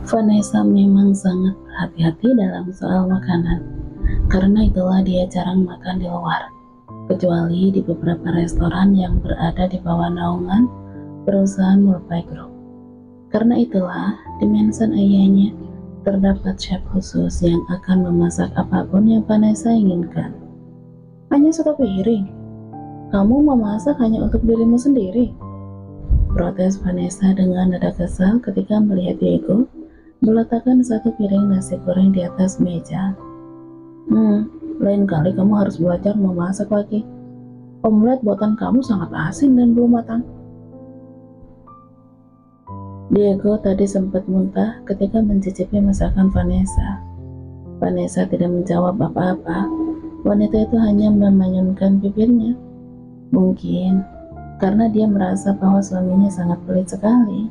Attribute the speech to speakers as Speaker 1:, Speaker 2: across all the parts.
Speaker 1: Vanessa memang sangat berhati-hati dalam soal makanan, karena itulah dia jarang makan di luar, kecuali di beberapa restoran yang berada di bawah naungan perusahaan Murphy Group. Karena itulah, di mansion ayahnya terdapat chef khusus yang akan memasak apapun yang Vanessa inginkan. Hanya satu piring? Kamu memasak hanya untuk dirimu sendiri? Protes Vanessa dengan nada kesal ketika melihat Diego meletakkan satu piring nasi goreng di atas meja. Lain kali kamu harus belajar memasak lagi. Omelet buatan kamu sangat asin dan belum matang. Diego tadi sempat muntah ketika mencicipi masakan Vanessa. Vanessa tidak menjawab apa-apa. Wanita itu hanya memanyunkan bibirnya. Mungkin karena dia merasa bahwa suaminya sangat pelit sekali.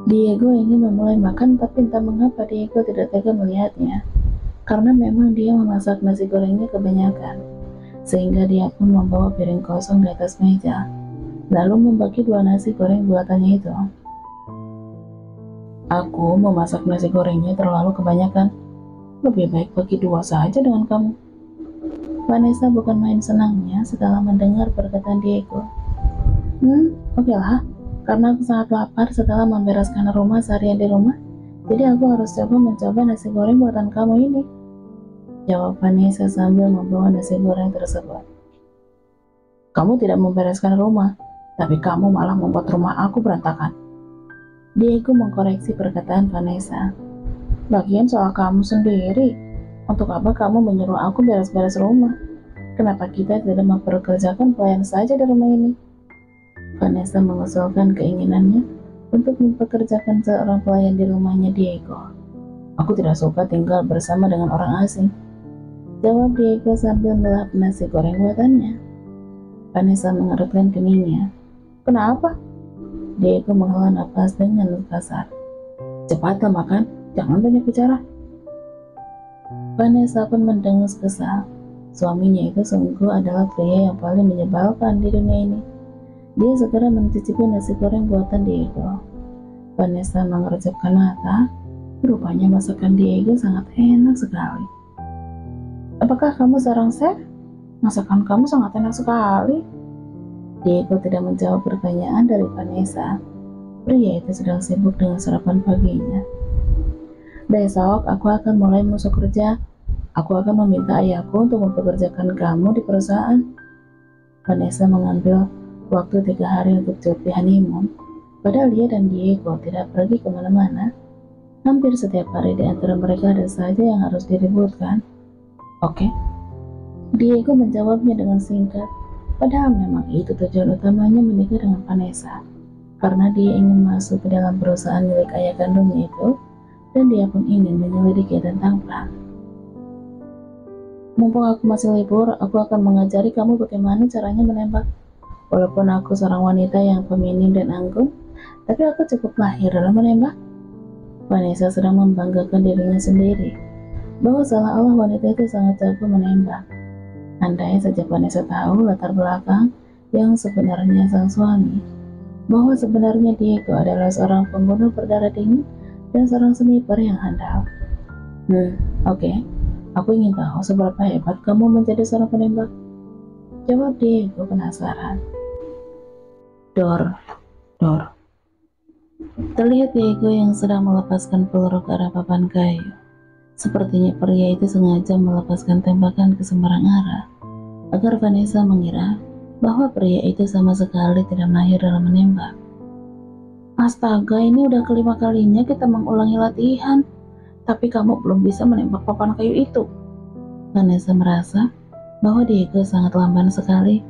Speaker 1: Diego ingin memulai makan, tapi entah mengapa Diego tidak tega melihatnya. Karena memang dia memasak nasi gorengnya kebanyakan, sehingga dia pun membawa piring kosong di atas meja, lalu membagi dua nasi goreng buatannya itu. Aku memasak nasi gorengnya terlalu kebanyakan. Lebih baik bagi dua saja dengan kamu. Vanessa bukan main senangnya setelah mendengar perkataan Diego. Oke lah, karena aku sangat lapar setelah membereskan rumah seharian di rumah, jadi aku harus mencoba nasi goreng buatan kamu ini, jawab Vanessa sambil membawa nasi goreng tersebut. Kamu tidak membereskan rumah, tapi kamu malah membuat rumah aku berantakan. Diego mengkoreksi perkataan Vanessa. Lagian soal kamu sendiri, untuk apa kamu menyuruh aku beres-beres rumah? Kenapa kita tidak memperkerjakan pelayan saja di rumah ini? Vanessa mengusulkan keinginannya untuk mempekerjakan seorang pelayan di rumahnya Diego. Aku tidak suka tinggal bersama dengan orang asing, jawab Diego sambil melahap nasi goreng buatannya. Vanessa mengerutkan keningnya. Kenapa? Diego menghela napas dengan kasar. Cepatlah makan, jangan banyak bicara. Vanessa pun mendengus kesal. Suaminya itu sungguh adalah pria yang paling menyebalkan di dunia ini. Dia segera mencicipi nasi goreng buatan Diego. Vanessa mengerutkan mata. Rupanya masakan Diego sangat enak sekali. Apakah kamu seorang chef? Masakan kamu sangat enak sekali. Diego tidak menjawab pertanyaan dari Vanessa. Pria itu sedang sibuk dengan sarapan paginya. Besok aku akan mulai masuk kerja. Aku akan meminta ayahku untuk mempekerjakan kamu di perusahaan. Vanessa mengambil waktu 3 hari untuk cuti honeymoon. Padahal dia dan Diego tidak pergi kemana-mana. Hampir setiap hari di antara mereka ada saja yang harus diributkan. Oke. Diego menjawabnya dengan singkat. Padahal memang itu tujuan utamanya menikah dengan Vanessa. Karena dia ingin masuk ke dalam perusahaan milik ayah kandungnya itu, dan dia pun ingin menyelidiki tentang plan. Mumpung aku masih libur, aku akan mengajari kamu bagaimana caranya menembak. Walaupun aku seorang wanita yang feminim dan anggun, tapi aku cukup mahir dalam menembak. Vanessa sedang membanggakan dirinya sendiri, bahwa seolah-olah wanita itu sangat jago menembak. Andai saja Vanessa tahu latar belakang yang sebenarnya sang suami, bahwa sebenarnya Diego adalah seorang pembunuh berdarah dingin dan seorang sniper yang handal. Oke. Aku ingin tahu seberapa hebat kamu menjadi seorang penembak, jawab Diego penasaran. Dor. Terlihat Diego yang sedang melepaskan peluru ke arah papan kayu. Sepertinya pria itu sengaja melepaskan tembakan ke sembarang arah, agar Vanessa mengira bahwa pria itu sama sekali tidak mahir dalam menembak. Astaga, ini udah kelima kalinya kita mengulangi latihan, tapi kamu belum bisa menembak papan kayu itu. Vanessa merasa bahwa Diego sangat lamban sekali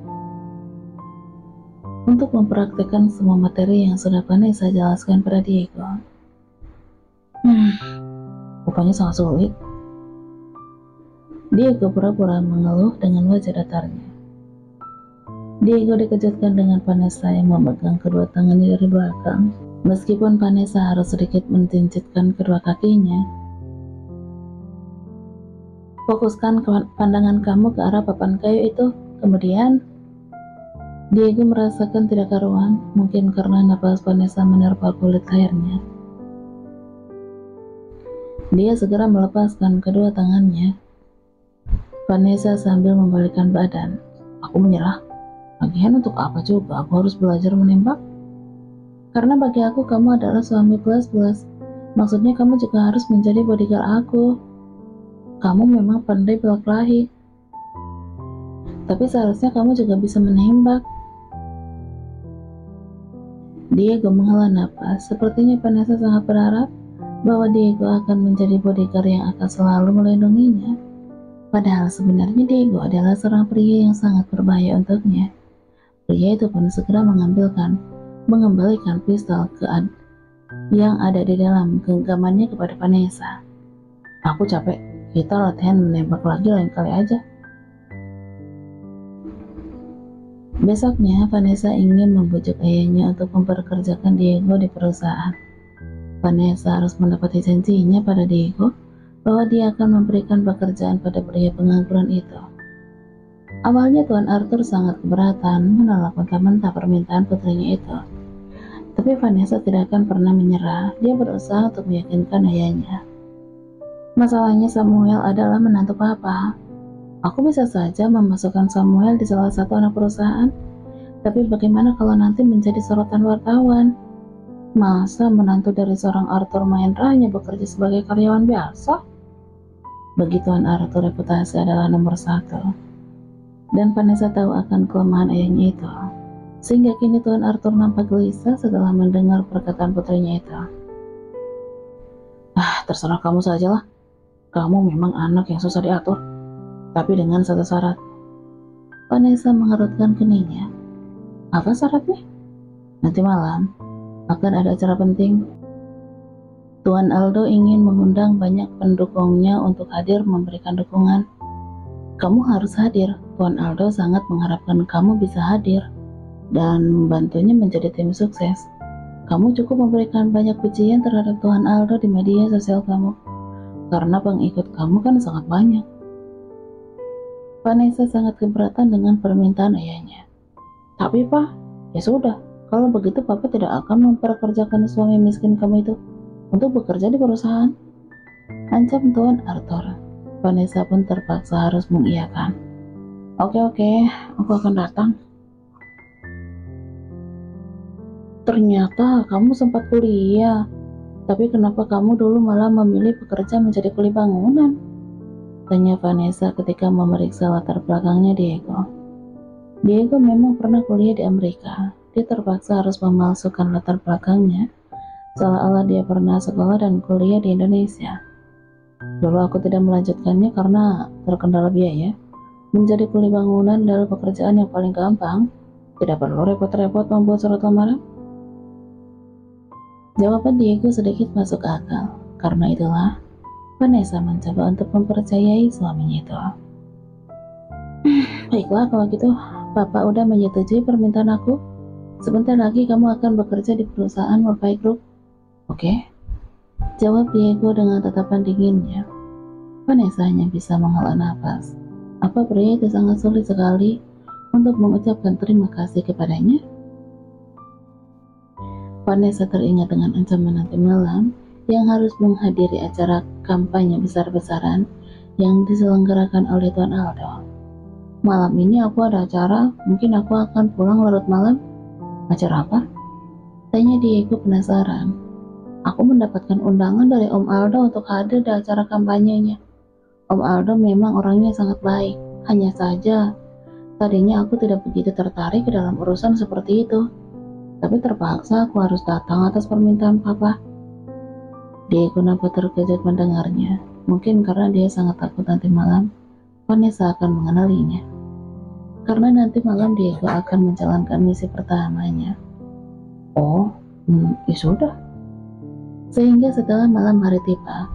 Speaker 1: untuk mempraktikkan semua materi yang sudah Vanessa jelaskan pada Diego. Rupanya sangat sulit. Diego pura-pura mengeluh dengan wajah datarnya. Diego dikejutkan dengan Vanessa yang memegang kedua tangannya dari belakang. Meskipun Vanessa harus sedikit menjincitkan kedua kakinya. Fokuskan pandangan kamu ke arah papan kayu itu. Kemudian, Diego merasakan tidak karuan, mungkin karena napas Vanessa menerpa kulit lehernya. Dia segera melepaskan kedua tangannya. Vanessa sambil membalikkan badan. Aku menyerah. Lagian untuk apa juga aku harus belajar menembak? Karena bagi aku kamu adalah suami plus. Maksudnya kamu juga harus menjadi bodyguard aku. Kamu memang pandai berkelahi. Tapi seharusnya kamu juga bisa menembak. Diego menghela napas. Sepertinya Vanessa sangat berharap bahwa Diego akan menjadi bodyguard yang akan selalu melindunginya. Padahal sebenarnya Diego adalah seorang pria yang sangat berbahaya untuknya. Pria itu pun segera mengembalikan pistol yang ada di dalam genggamannya kepada Vanessa. Aku capek, kita latihan menembak lagi lain kali aja. Besoknya, Vanessa ingin membujuk ayahnya untuk memperkerjakan Diego di perusahaan. Vanessa harus mendapati janjinya pada Diego bahwa dia akan memberikan pekerjaan pada pria pengangguran itu. Awalnya Tuan Arthur sangat keberatan menolak mentah-mentah permintaan putrinya itu. Tapi Vanessa tidak akan pernah menyerah. Dia berusaha untuk meyakinkan ayahnya. Masalahnya Samuel adalah menantu papa. Aku bisa saja memasukkan Samuel di salah satu anak perusahaan, tapi bagaimana kalau nanti menjadi sorotan wartawan? Masa menantu dari seorang Arthur Mahendra hanya bekerja sebagai karyawan biasa? Bagi Tuan Arthur, reputasi adalah nomor satu. Dan Vanessa tahu akan kelemahan ayahnya itu. Sehingga kini Tuan Arthur nampak gelisah setelah mendengar perkataan putrinya itu. Terserah kamu sajalah. Kamu memang anak yang susah diatur. Tapi dengan satu syarat. Vanessa mengerutkan keningnya. Apa syaratnya? Nanti malam akan ada acara penting. Tuan Aldo ingin mengundang banyak pendukungnya untuk hadir memberikan dukungan. Kamu harus hadir. Tuan Aldo sangat mengharapkan kamu bisa hadir dan membantunya menjadi tim sukses. Kamu cukup memberikan banyak pujian terhadap Tuan Aldo di media sosial kamu. Karena pengikut kamu kan sangat banyak. Vanessa sangat keberatan dengan permintaan ayahnya. Tapi Pak, ya sudah, kalau begitu Papa tidak akan memperkerjakan suami miskin kamu itu untuk bekerja di perusahaan. Ancam Tuan Arthur. Vanessa pun terpaksa harus mengiyakan. Oke, aku akan datang. Ternyata kamu sempat kuliah. Tapi kenapa kamu dulu malah memilih bekerja menjadi kuli bangunan? Tanya Vanessa ketika memeriksa latar belakangnya Diego. Diego memang pernah kuliah di Amerika. Dia terpaksa harus memalsukan latar belakangnya, seolah-olah dia pernah sekolah dan kuliah di Indonesia. Dulu aku tidak melanjutkannya karena terkendala biaya. Menjadi kuli bangunan adalah pekerjaan yang paling gampang. Tidak perlu repot-repot membuat surat lamaran. Jawaban Diego sedikit masuk akal. Karena itulah Vanessa mencoba untuk mempercayai suaminya itu. Baiklah kalau gitu, Papa udah menyetujui permintaan aku. Sebentar lagi kamu akan bekerja di perusahaan Morphy Group. Oke? Jawab Diego dengan tatapan dinginnya. Vanessa hanya bisa menghela nafas. Apa pria itu sangat sulit sekali untuk mengucapkan terima kasih kepadanya? Vanessa teringat dengan ancaman nanti malam yang harus menghadiri acara kampanye besar-besaran yang diselenggarakan oleh Tuan Aldo. Malam ini aku ada acara, mungkin aku akan pulang larut malam. Acara apa? Tanya Diego penasaran. Aku mendapatkan undangan dari Om Aldo untuk hadir di acara kampanyenya. Om Aldo memang orangnya sangat baik, hanya saja tadinya aku tidak begitu tertarik ke dalam urusan seperti itu. Tapi terpaksa aku harus datang atas permintaan Papa. Diego nampak terkejut mendengarnya. Mungkin karena dia sangat takut nanti malam Vanessa akan mengenalinya. Karena nanti malam Diego akan menjalankan misi pertamanya. Ya sudah. Sehingga setelah malam hari tiba,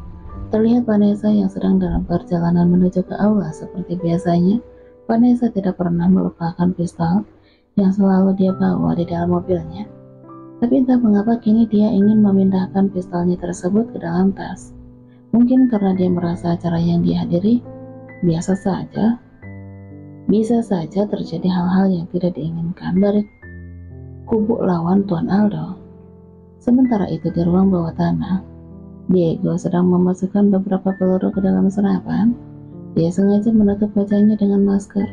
Speaker 1: terlihat Vanessa yang sedang dalam perjalanan menuju ke aula seperti biasanya. Vanessa tidak pernah melupakan pistol yang selalu dia bawa di dalam mobilnya. Tapi entah mengapa kini dia ingin memindahkan pistolnya tersebut ke dalam tas. Mungkin karena dia merasa acara yang dihadiri biasa saja. Bisa saja terjadi hal-hal yang tidak diinginkan dari kubu lawan Tuan Aldo. Sementara itu di ruang bawah tanah, Diego sedang memasukkan beberapa peluru ke dalam senapan. Dia sengaja menutup wajahnya dengan masker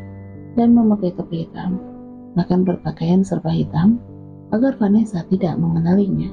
Speaker 1: dan memakai topi hitam, bahkan berpakaian serba hitam, agar Vanessa tidak mengenalinya.